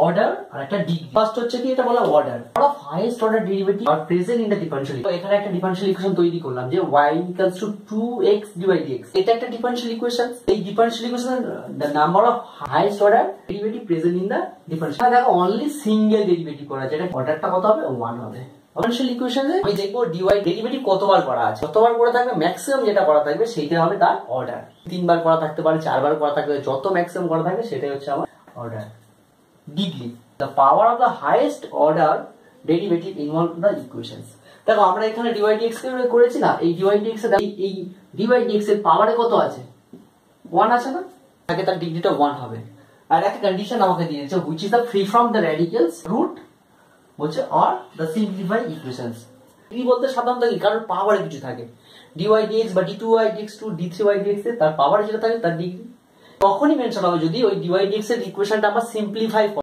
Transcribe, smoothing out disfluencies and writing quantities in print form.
Order আর একটা degree. First হচ্ছে কি, এটা বলা order of highest order derivative are present in the differential. তো এখানে একটা ডিফারেনশিয়াল ইকুয়েশন তৈরি করলাম যে y = 2x / dx। এটা একটা ডিফারেনশিয়াল ইকুয়েশন। এই differential equation the number of highest order derivative present in the differential. দেখো অনলি সিঙ্গেল ডেরিভেটিভ করা, যেটা অর্ডারটা কত হবে, 1 হবে। ডিফারেনশিয়াল ইকুয়েশনে আমি দেখবো dy ডেরিভেটিভ কতবার করা আছে, যতবার করে থাকবে ম্যাক্সিমাম যেটা করা থাকবে সেইটা হবে তার অর্ডার। 3 বার করা থাকতে পারে, 4 বার করা থাকতে পারে, যত ম্যাক্সিমাম করা থাকবে সেটাই হচ্ছে আমার order. Degree the power of the highest order derivative involved in the equations। দেখো আমরা এখানে dy dx করেছি না, এই dy dx এর এই dy dx এর পাওয়ারে কত আছে, 1 আছে না, তাকে তার ডিগ্রিটা 1 হবে। আর একটা কন্ডিশন আমাকে দিয়েছে which is the free from the radicals root বলছে or the simplified equations। কি বলতে সাধারণত কি, কারণ পাওয়ারে কিছু থাকে, dy dx বা d2y dx2 d3y dx এর তার পাওয়ারে যেটা থাকে তার ডিগ্রি তখনই মেনশন হবে যদি ওই dy dx এর ইকুয়েশনটা আমরা সিম্পলিফাই